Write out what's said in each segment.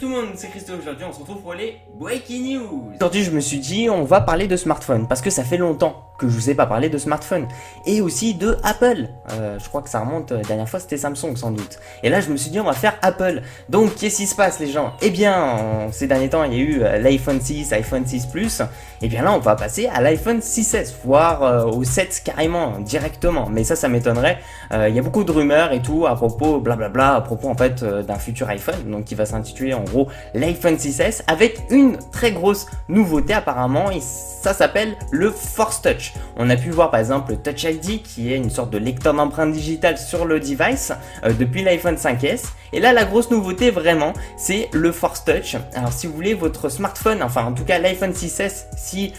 tout le monde, c'est Christo. Aujourd'hui on se retrouve pour les Breaking News. Aujourd'hui je me suis dit on va parler de smartphone parce que ça fait longtemps que je vous ai pas parlé de smartphone. Et aussi de Apple, je crois que ça remonte, la dernière fois c'était Samsung sans doute. Et là je me suis dit on va faire Apple. Donc qu'est-ce qui se passe les gens? Eh bien ces derniers temps il y a eu l'iPhone 6, iPhone 6 Plus. Et bien là on va passer à l'iPhone 6S, voire au 7 carrément, directement. Mais ça m'étonnerait. Il y a beaucoup de rumeurs et tout à propos, blablabla, à propos en fait d'un futur iPhone, donc qui va s'intituler en gros l'iPhone 6S, avec une très grosse nouveauté apparemment, et ça s'appelle le Force Touch. On a pu voir par exemple le Touch ID qui est une sorte de lecteur d'empreintes digitales sur le device depuis l'iPhone 5S. Et là la grosse nouveauté vraiment c'est le Force Touch. Alors si vous voulez votre smartphone, enfin en tout cas l'iPhone 6S, si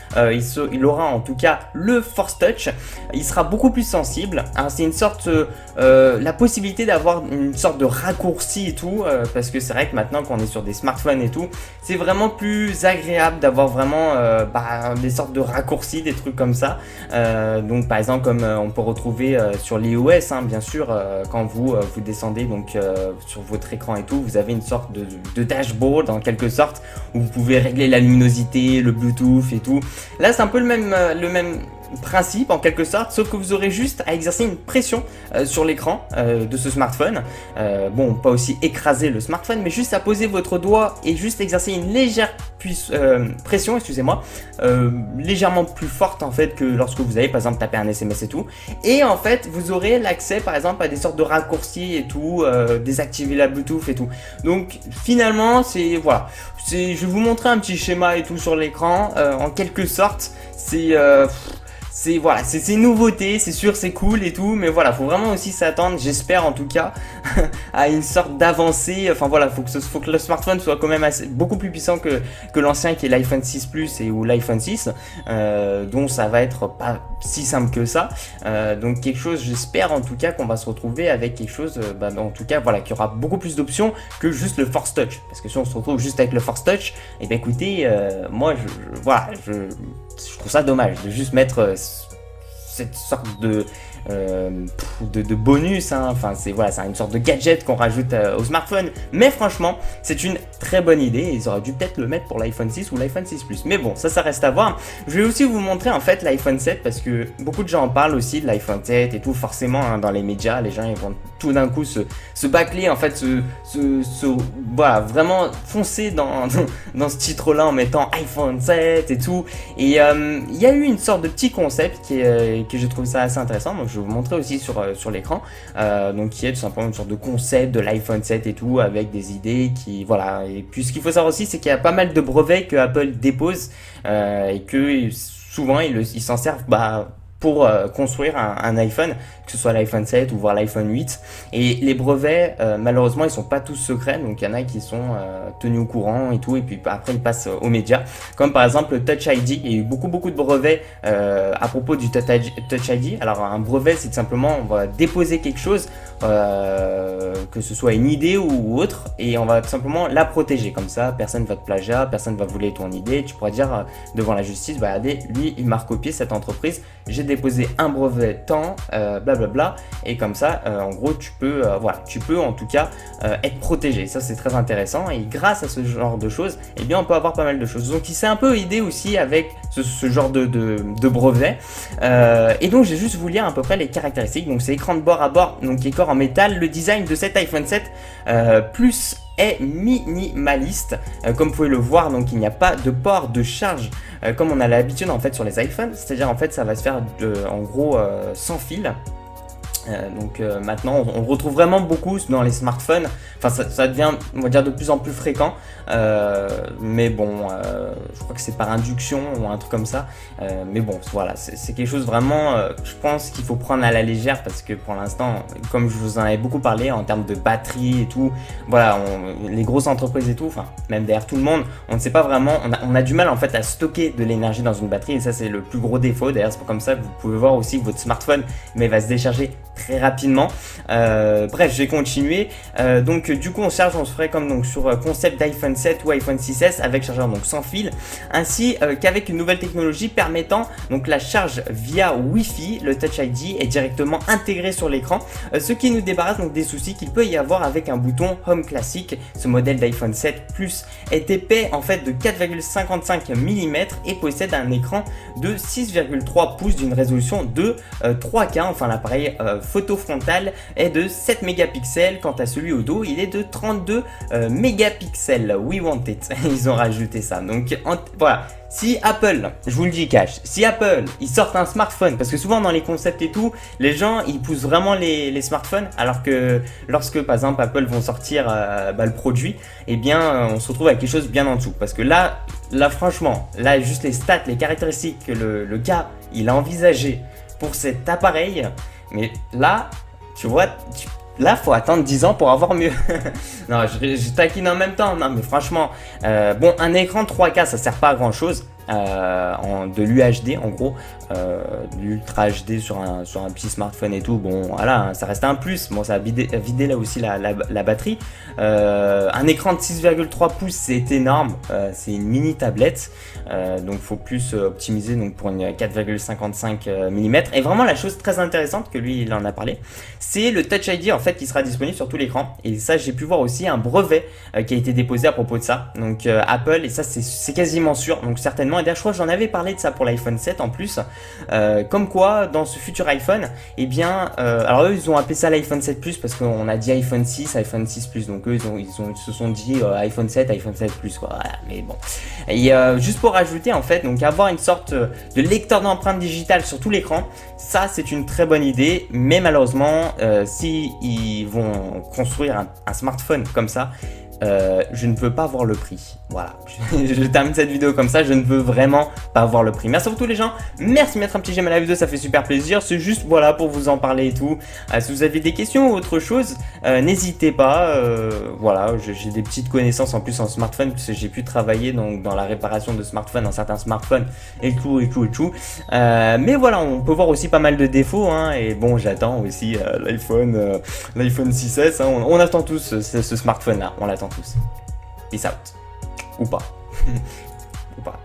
il aura en tout cas le Force Touch, il sera beaucoup plus sensible. Alors c'est une sorte la possibilité d'avoir une sorte de raccourci et tout, parce que c'est vrai que maintenant qu'on est sur des smartphones et tout, c'est vraiment plus agréable d'avoir vraiment des sortes de raccourcis, des trucs comme ça. Donc par exemple comme on peut retrouver sur l'iOS, bien sûr, quand vous descendez donc sur votre écran et tout, vous avez une sorte de dashboard en quelque sorte où vous pouvez régler la luminosité, le Bluetooth et tout. Là c'est un peu le même principe en quelque sorte, sauf que vous aurez juste à exercer une pression sur l'écran de ce smartphone. Bon, pas aussi écraser le smartphone, mais juste à poser votre doigt et juste exercer une légère pression, excusez-moi, légèrement plus forte en fait que lorsque vous avez par exemple tapé un SMS et tout. Et en fait, vous aurez l'accès par exemple à des sortes de raccourcis et tout, désactiver la Bluetooth et tout. Donc finalement, c'est voilà, je vais vous montrer un petit schéma et tout sur l'écran. En quelque sorte, c'est une nouveauté, c'est sûr, c'est cool et tout, mais voilà, faut vraiment aussi s'attendre, j'espère en tout cas, à une sorte d'avancée. Enfin voilà, faut que le smartphone soit quand même beaucoup plus puissant que l'ancien qui est l'iPhone 6 Plus ou l'iPhone 6, dont ça va être pas si simple que ça. Donc quelque chose, j'espère en tout cas qu'on va se retrouver avec quelque chose, en tout cas voilà, qu'il y aura beaucoup plus d'options que juste le Force Touch. Parce que si on se retrouve juste avec le Force Touch, et bien écoutez, moi je trouve ça dommage de juste mettre cette sorte de bonus, enfin c'est une sorte de gadget qu'on rajoute au smartphone, mais franchement c'est une très bonne idée. Ils auraient dû peut-être le mettre pour l'iPhone 6 ou l'iPhone 6 Plus, mais bon, ça reste à voir. Je vais aussi vous montrer en fait l'iPhone 7 parce que beaucoup de gens en parlent aussi de l'iPhone 7 et tout, forcément dans les médias les gens ils vont tout d'un coup se bâcler en fait, voilà, vraiment foncer dans ce titre là en mettant iPhone 7 et tout. Et il y a eu une sorte de petit concept que j'ai trouvé ça assez intéressant, donc je vais vous montrer aussi sur l'écran, donc qui est tout simplement une sorte de concept de l'iPhone 7 et tout, avec des idées qui voilà. Et puis ce qu'il faut savoir aussi c'est qu'il y a pas mal de brevets que Apple dépose et que souvent ils s'en servent pour construire un iPhone, que ce soit l'iPhone 7 ou voire l'iPhone 8. Et les brevets, malheureusement, ils sont pas tous secrets, donc il y en a qui sont tenus au courant et tout, et puis après ils passent aux médias. Comme par exemple le Touch ID, il y a eu beaucoup de brevets à propos du Touch ID. Alors un brevet, c'est tout simplement, on va déposer quelque chose, que ce soit une idée ou autre, et on va tout simplement la protéger. Comme ça, personne va te plagiat, personne va voler ton idée. Tu pourras dire devant la justice, regardez, lui, il m'a recopié cette entreprise, j'ai déposé un brevet tant, blablabla, et comme ça, en gros, tu peux en tout cas être protégé. Ça, c'est très intéressant, et grâce à ce genre de choses, eh bien, on peut avoir pas mal de choses. Donc, il s'est un peu aidé aussi avec ce genre de brevet. Et donc, je vais juste vous lire à peu près les caractéristiques. Donc, c'est écran de bord à bord, donc écran en métal. Le design de cet iPhone 7 Plus est minimaliste, comme vous pouvez le voir. Donc il n'y a pas de port de charge comme on a l'habitude en fait sur les iPhones, c'est-à-dire en fait ça va se faire en gros sans fil. Donc maintenant on retrouve vraiment beaucoup dans les smartphones, enfin ça devient, on va dire, de plus en plus fréquent, mais bon, je crois que c'est par induction ou un truc comme ça, mais bon voilà, c'est quelque chose vraiment, je pense qu'il faut prendre à la légère, parce que pour l'instant, comme je vous en avais beaucoup parlé en termes de batterie et tout, voilà, les grosses entreprises et tout, enfin même derrière tout le monde, on ne sait pas vraiment, on a du mal en fait à stocker de l'énergie dans une batterie, et ça c'est le plus gros défaut. D'ailleurs c'est comme ça que vous pouvez voir aussi que votre smartphone va se décharger très rapidement. Bref, je vais continuer. Donc du coup on charge, on se ferait comme donc sur concept d'iPhone 7 ou iPhone 6s avec chargeur donc sans fil, ainsi qu'avec une nouvelle technologie permettant donc la charge via Wi-Fi. Le Touch ID est directement intégré sur l'écran, ce qui nous débarrasse donc des soucis qu'il peut y avoir avec un bouton Home classique. Ce modèle d'iPhone 7 Plus est épais en fait de 4,55 mm et possède un écran de 6,3 pouces d'une résolution de 3K. Enfin l'appareil photo frontale est de 7 mégapixels, quant à celui au dos il est de 32 mégapixels. We want it. Ils ont rajouté ça. Donc voilà. Si Apple, je vous le dis cash, si Apple ils sortent un smartphone, parce que souvent dans les concepts et tout, les gens ils poussent vraiment les smartphones, alors que lorsque par exemple Apple vont sortir le produit, eh bien on se retrouve avec quelque chose bien en dessous. Parce que là franchement, là juste les stats, les caractéristiques que le gars il a envisagé pour cet appareil, mais là tu vois, là, faut attendre 10 ans pour avoir mieux. Non, je taquine en même temps. Non, mais franchement, bon, un écran 3K, ça sert pas à grand chose. De l'UHD en gros, l'Ultra HD sur un petit smartphone et tout, bon voilà, hein, ça reste un plus. Bon, ça a vidé là aussi la batterie. Un écran de 6,3 pouces c'est énorme, c'est une mini tablette, donc faut plus optimiser donc pour une 4,55 mm. Et vraiment la chose très intéressante que lui il en a parlé, c'est le Touch ID en fait qui sera disponible sur tout l'écran. Et ça j'ai pu voir aussi un brevet qui a été déposé à propos de ça, donc Apple, et ça c'est quasiment sûr, donc certainement. Et d'ailleurs je crois que j'en avais parlé de ça pour l'iPhone 7 en plus, comme quoi dans ce futur iPhone, eh bien alors eux ils ont appelé ça l'iPhone 7 Plus parce qu'on a dit iPhone 6, iPhone 6 Plus, donc eux ils se sont dit iPhone 7, iPhone 7 Plus quoi, voilà, mais bon. Et juste pour rajouter en fait, donc avoir une sorte de lecteur d'empreintes digitales sur tout l'écran, ça c'est une très bonne idée, mais malheureusement si ils vont construire un smartphone comme ça, je ne veux pas voir le prix. Voilà, je termine cette vidéo comme ça, je ne veux vraiment pas voir le prix. Merci à tous les gens, merci de mettre un petit j'aime à la vidéo, ça fait super plaisir. C'est juste voilà pour vous en parler et tout. Si vous avez des questions ou autre chose, n'hésitez pas. Voilà, j'ai des petites connaissances en plus en smartphone, puisque j'ai pu travailler donc dans la réparation de smartphones, dans certains smartphones et tout. Mais voilà, on peut voir aussi pas mal de défauts, hein, et bon, j'attends aussi l'iPhone 6S, hein, on attend tous ce smartphone là, on l'attend tous. Peace out. Ou pas. Ou pas.